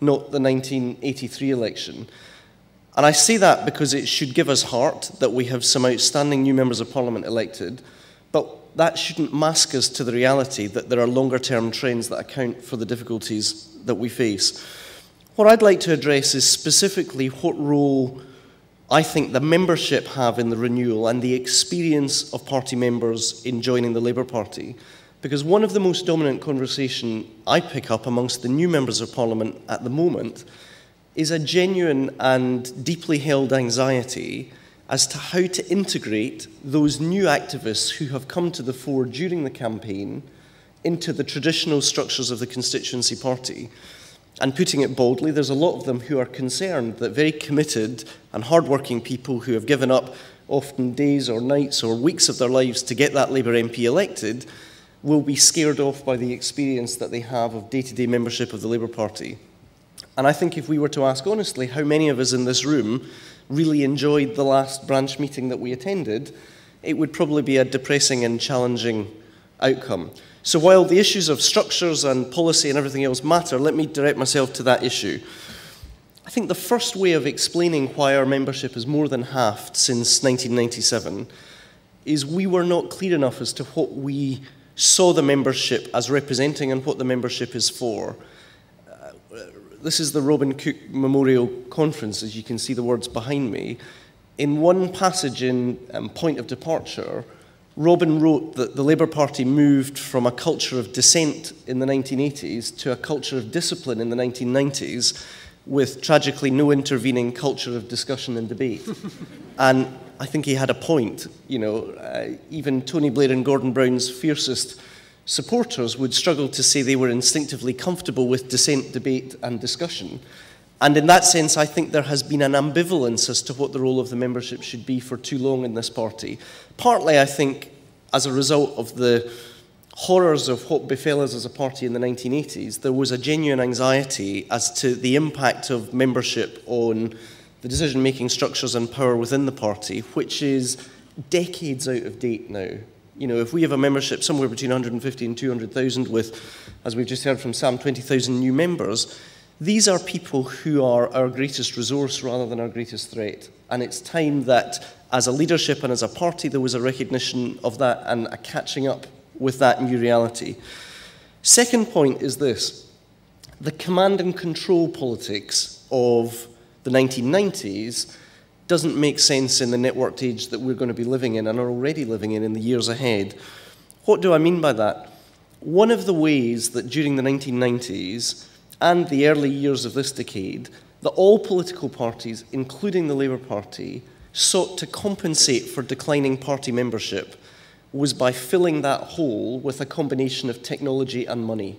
not the 1983 election. And I say that because it should give us heart that we have some outstanding new members of Parliament elected, but that shouldn't mask us to the reality that there are longer-term trends that account for the difficulties that we face. What I'd like to address is specifically what role I think the membership have in the renewal and the experience of party members in joining the Labour Party. Because one of the most dominant conversation I pick up amongst the new members of Parliament at the moment is a genuine and deeply held anxiety as to how to integrate those new activists who have come to the fore during the campaign into the traditional structures of the constituency party. And putting it boldly, there's a lot of them who are concerned that very committed and hard-working people who have given up often days or nights or weeks of their lives to get that Labour MP elected will be scared off by the experience that they have of day-to-day membership of the Labour Party. And I think if we were to ask honestly how many of us in this room really enjoyed the last branch meeting that we attended, it would probably be a depressing and challenging outcome. So while the issues of structures and policy and everything else matter, let me direct myself to that issue. I think the first way of explaining why our membership is more than halved since 1997 is we were not clear enough as to what we saw the membership as representing and what the membership is for. This is the Robin Cook Memorial Conference, as you can see the words behind me. In one passage in Point of Departure, Robin wrote that the Labour Party moved from a culture of dissent in the 1980s to a culture of discipline in the 1990s, with tragically no intervening culture of discussion and debate. And I think he had a point. You know, even Tony Blair and Gordon Brown's fiercest supporters would struggle to say they were instinctively comfortable with dissent, debate and discussion. And in that sense, I think there has been an ambivalence as to what the role of the membership should be for too long in this party. Partly, I think, as a result of the horrors of what befell us as a party in the 1980s, there was a genuine anxiety as to the impact of membership on the decision-making structures and power within the party, which is decades out of date now. You know, if we have a membership somewhere between 150 and 200,000 with, as we've just heard from Sam, 20,000 new members, these are people who are our greatest resource rather than our greatest threat. And it's time that, as a leadership and as a party, there was a recognition of that and a catching up with that new reality. Second point is this. The command and control politics of the 1990s doesn't make sense in the networked age that we're going to be living in and are already living in the years ahead. What do I mean by that? One of the ways that during the 1990s and the early years of this decade, that all political parties, including the Labour Party, sought to compensate for declining party membership was by filling that hole with a combination of technology and money.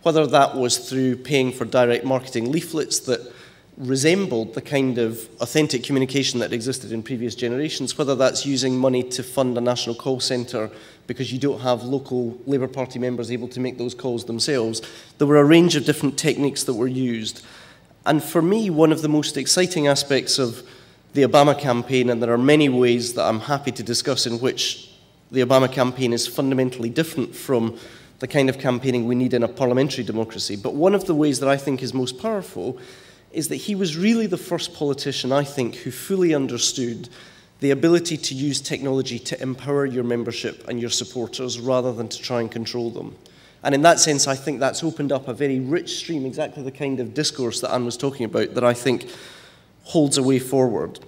Whether that was through paying for direct marketing leaflets that resembled the kind of authentic communication that existed in previous generations, whether that's using money to fund a national call centre because you don't have local Labour Party members able to make those calls themselves. There were a range of different techniques that were used. And for me, one of the most exciting aspects of the Obama campaign, and there are many ways that I'm happy to discuss in which the Obama campaign is fundamentally different from the kind of campaigning we need in a parliamentary democracy, but one of the ways that I think is most powerful is that he was really the first politician, I think, who fully understood the ability to use technology to empower your membership and your supporters rather than to try and control them. And in that sense, I think that's opened up a very rich stream, exactly the kind of discourse that Anne was talking about, that I think holds a way forward.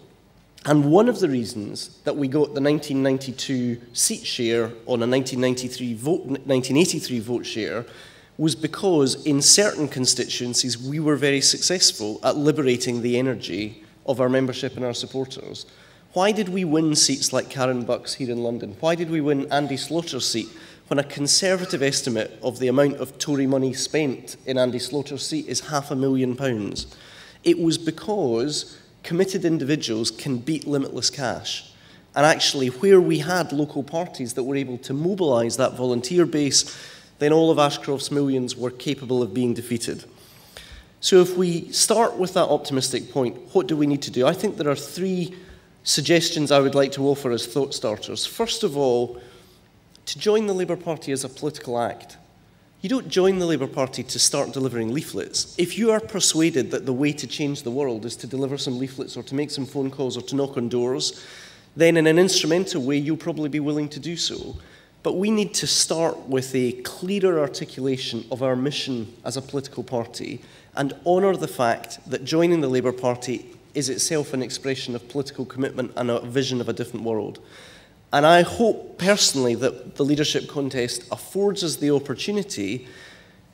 And one of the reasons that we got the 1992 seat share on a 1983 vote share was because in certain constituencies we were very successful at liberating the energy of our membership and our supporters. Why did we win seats like Karen Buck's here in London? Why did we win Andy Slaughter's seat when a conservative estimate of the amount of Tory money spent in Andy Slaughter's seat is £500,000? It was because committed individuals can beat limitless cash. And actually, where we had local parties that were able to mobilise that volunteer base, then all of Ashcroft's millions were capable of being defeated. So if we start with that optimistic point, what do we need to do? I think there are three suggestions I would like to offer as thought starters. First of all, to join the Labour Party as a political act. You don't join the Labour Party to start delivering leaflets. If you are persuaded that the way to change the world is to deliver some leaflets or to make some phone calls or to knock on doors, then in an instrumental way, you'll probably be willing to do so. But we need to start with a clearer articulation of our mission as a political party and honour the fact that joining the Labour Party is itself an expression of political commitment and a vision of a different world. And I hope personally that the leadership contest affords us the opportunity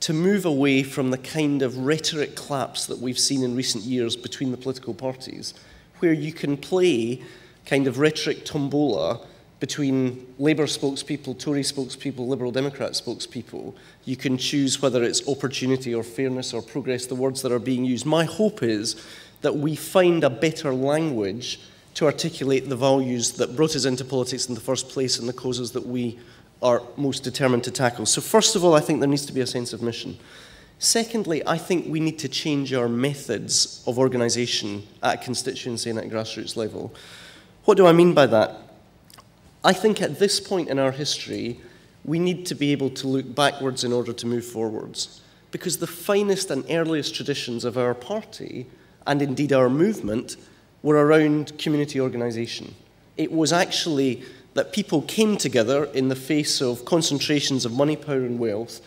to move away from the kind of rhetoric collapse that we've seen in recent years between the political parties, where you can play kind of rhetoric tombola between Labour spokespeople, Tory spokespeople, Liberal Democrat spokespeople. You can choose whether it's opportunity or fairness or progress, the words that are being used. My hope is that we find a better language to articulate the values that brought us into politics in the first place and the causes that we are most determined to tackle. So first of all, I think there needs to be a sense of mission. Secondly, I think we need to change our methods of organisation at constituency and at grassroots level. What do I mean by that? I think at this point in our history, we need to be able to look backwards in order to move forwards, because the finest and earliest traditions of our party, and indeed our movement, were around community organisation. It was actually that people came together in the face of concentrations of money, power and wealth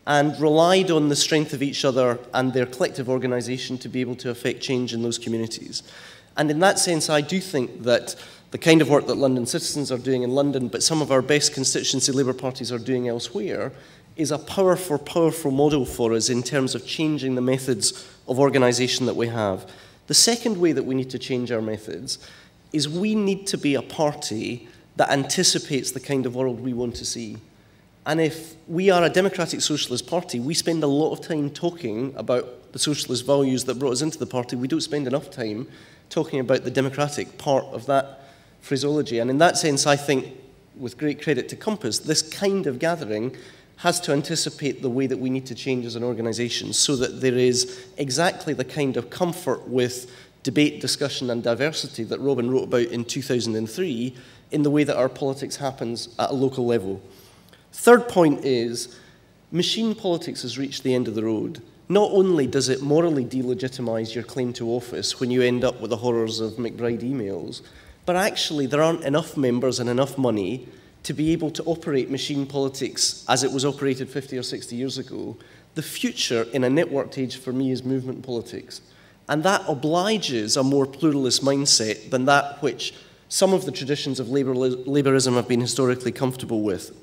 and relied on the strength of each other and their collective organisation to be able to affect change in those communities. And in that sense, I do think that the kind of work that London Citizens are doing in London, but some of our best constituency Labour parties are doing elsewhere, is a powerful model for us in terms of changing the methods of organisation that we have. The second way that we need to change our methods is we need to be a party that anticipates the kind of world we want to see. And if we are a democratic socialist party, we spend a lot of time talking about the socialist values that brought us into the party. We don't spend enough time talking about the democratic part of that phraseology. And in that sense, I think, with great credit to Compass, this kind of gathering has to anticipate the way that we need to change as an organisation so that there is exactly the kind of comfort with debate, discussion and diversity that Robin wrote about in 2003 in the way that our politics happens at a local level. Third point is, machine politics has reached the end of the road. Not only does it morally delegitimise your claim to office when you end up with the horrors of McBride emails, but actually there aren't enough members and enough money to be able to operate machine politics as it was operated 50 or 60 years ago. The future in a networked age for me is movement politics. And that obliges a more pluralist mindset than that which some of the traditions of Labourism have been historically comfortable with.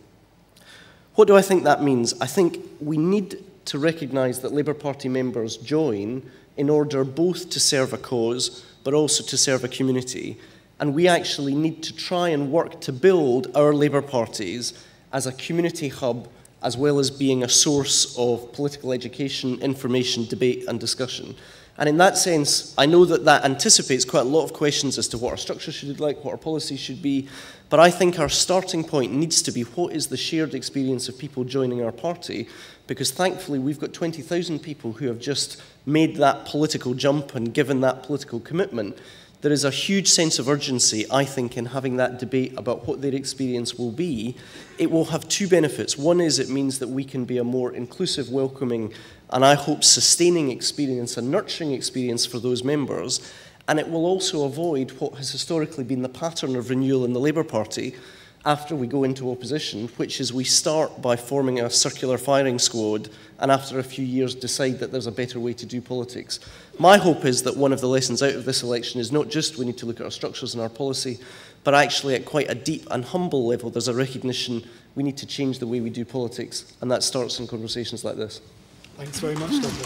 What do I think that means? I think we need to recognise that Labour Party members join in order both to serve a cause but also to serve a community. And we actually need to try and work to build our Labour parties as a community hub, as well as being a source of political education, information, debate and discussion. And in that sense, I know that that anticipates quite a lot of questions as to what our structure should look like, what our policy should be, but I think our starting point needs to be what is the shared experience of people joining our party, because thankfully we've got 20,000 people who have just made that political jump and given that political commitment. There is a huge sense of urgency, I think, in having that debate about what their experience will be. It will have two benefits. One is it means that we can be a more inclusive, welcoming, and I hope sustaining experience and nurturing experience for those members. And it will also avoid what has historically been the pattern of renewal in the Labour Party after we go into opposition, which is we start by forming a circular firing squad and after a few years decide that there's a better way to do politics. My hope is that one of the lessons out of this election is not just we need to look at our structures and our policy, but actually at quite a deep and humble level there's a recognition we need to change the way we do politics, and that starts in conversations like this. Thanks very much, Douglas.